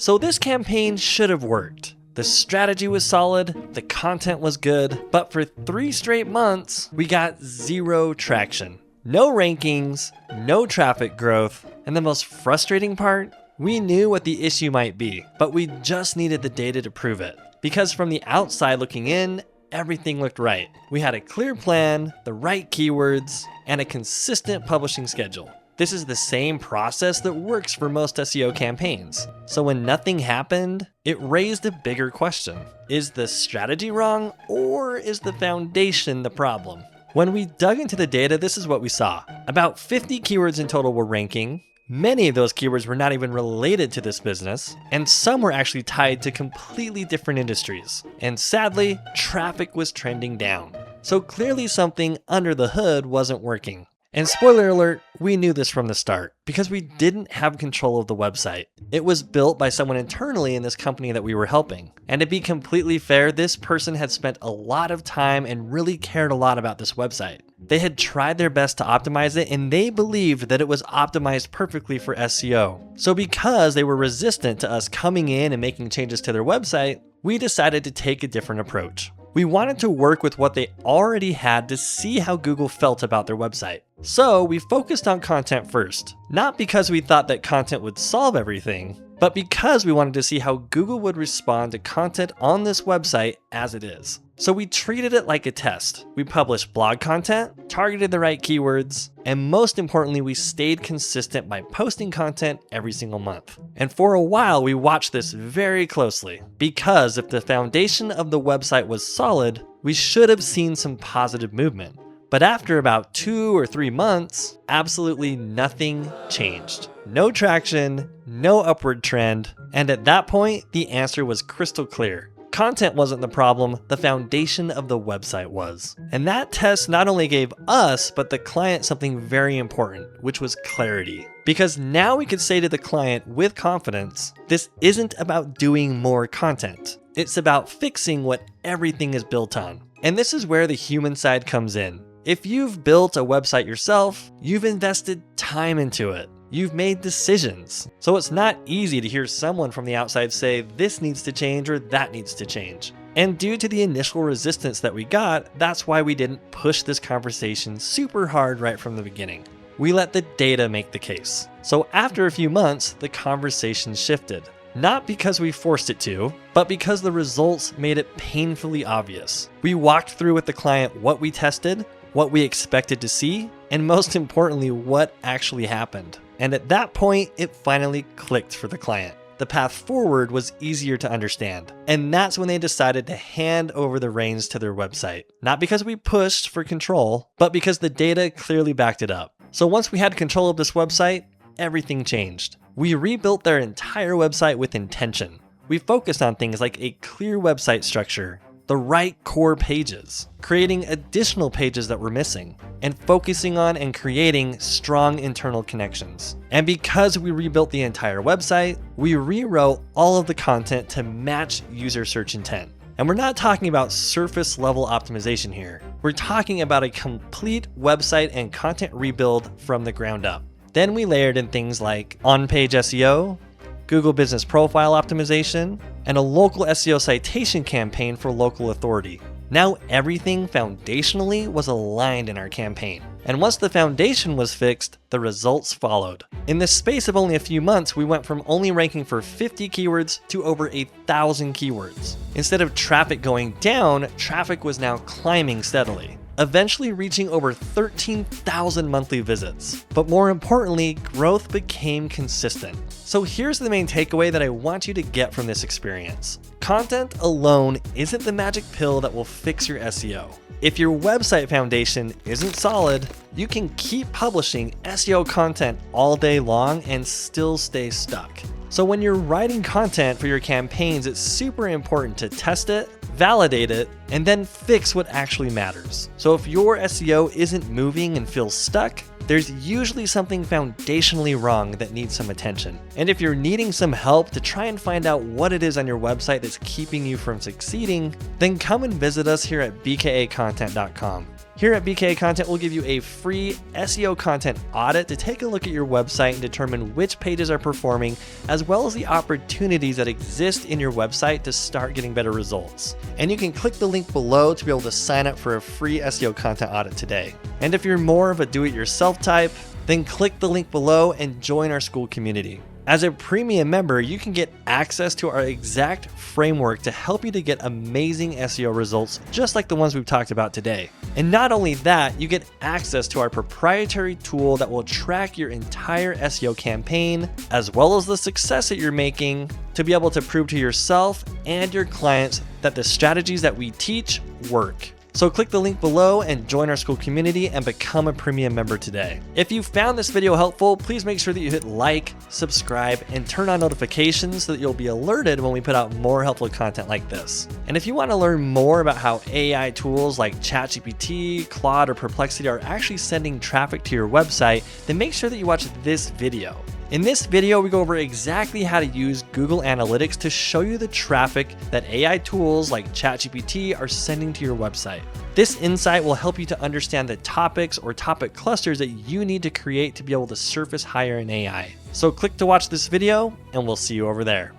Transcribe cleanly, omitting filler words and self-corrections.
So this campaign should have worked. The strategy was solid, the content was good, but for 3 straight months, we got 0 traction. No rankings, no traffic growth, and the most frustrating part, we knew what the issue might be, but we just needed the data to prove it. Because from the outside looking in, everything looked right. We had a clear plan, the right keywords, and a consistent publishing schedule. This is the same process that works for most SEO campaigns. So when nothing happened, it raised a bigger question. Is the strategy wrong, or is the foundation the problem? When we dug into the data, this is what we saw. About 50 keywords in total were ranking. Many of those keywords were not even related to this business, and some were actually tied to completely different industries. And sadly, traffic was trending down. So clearly something under the hood wasn't working. And spoiler alert, we knew this from the start because we didn't have control of the website. It was built by someone internally in this company that we were helping. And to be completely fair, this person had spent a lot of time and really cared a lot about this website. They had tried their best to optimize it, and they believed that it was optimized perfectly for SEO. So because they were resistant to us coming in and making changes to their website, we decided to take a different approach. We wanted to work with what they already had to see how Google felt about their website. So we focused on content first, not because we thought that content would solve everything, but because we wanted to see how Google would respond to content on this website as it is. So we treated it like a test. We published blog content, targeted the right keywords, and most importantly, we stayed consistent by posting content every single month. And for a while, we watched this very closely, because if the foundation of the website was solid, we should have seen some positive movement. But after about 2 or 3 months, absolutely nothing changed. No traction, no upward trend, and at that point, the answer was crystal clear. Content wasn't the problem, the foundation of the website was. And that test not only gave us, but the client something very important, which was clarity. Because now we could say to the client with confidence, this isn't about doing more content. It's about fixing what everything is built on. And this is where the human side comes in. If you've built a website yourself, you've invested time into it. You've made decisions. So it's not easy to hear someone from the outside say this needs to change or that needs to change. And due to the initial resistance that we got, that's why we didn't push this conversation super hard right from the beginning. We let the data make the case. So after a few months, the conversation shifted. Not because we forced it to, but because the results made it painfully obvious. We walked through with the client what we tested, what we expected to see, and most importantly, what actually happened. And at that point, it finally clicked for the client. The path forward was easier to understand. And that's when they decided to hand over the reins to their website. Not because we pushed for control, but because the data clearly backed it up. So once we had control of this website, everything changed. We rebuilt their entire website with intention. We focused on things like a clear website structure, the right core pages, creating additional pages that were missing, and focusing on and creating strong internal connections. And because we rebuilt the entire website, we rewrote all of the content to match user search intent. And we're not talking about surface level optimization here. We're talking about a complete website and content rebuild from the ground up. Then we layered in things like on-page SEO, Google Business Profile Optimization, and a local SEO citation campaign for local authority. Now everything foundationally was aligned in our campaign. And once the foundation was fixed, the results followed. In the space of only a few months, we went from only ranking for 50 keywords to over 1,000 keywords. Instead of traffic going down, traffic was now climbing steadily, eventually reaching over 13,000 monthly visits. But more importantly, growth became consistent. So here's the main takeaway that I want you to get from this experience. Content alone isn't the magic pill that will fix your SEO. If your website foundation isn't solid, you can keep publishing SEO content all day long and still stay stuck. So when you're writing content for your campaigns, it's super important to test it, validate it, and then fix what actually matters. So if your SEO isn't moving and feels stuck, there's usually something foundationally wrong that needs some attention. And if you're needing some help to try and find out what it is on your website that's keeping you from succeeding, then come and visit us here at bkacontent.com. Here at BKA Content, we'll give you a free SEO content audit to take a look at your website and determine which pages are performing, as well as the opportunities that exist in your website to start getting better results. And you can click the link below to be able to sign up for a free SEO content audit today. And if you're more of a do-it-yourself type, then click the link below and join our school community. As a premium member, you can get access to our exact framework to help you to get amazing SEO results, just like the ones we've talked about today. And not only that, you get access to our proprietary tool that will track your entire SEO campaign, as well as the success that you're making, to be able to prove to yourself and your clients that the strategies that we teach work. So click the link below and join our school community and become a premium member today. If you found this video helpful, please make sure that you hit like, subscribe, and turn on notifications so that you'll be alerted when we put out more helpful content like this. And if you want to learn more about how AI tools like ChatGPT, Claude, or Perplexity are actually sending traffic to your website, then make sure that you watch this video. In this video, we go over exactly how to use Google Analytics to show you the traffic that AI tools like ChatGPT are sending to your website. This insight will help you to understand the topics or topic clusters that you need to create to be able to surface higher in AI. So click to watch this video, and we'll see you over there.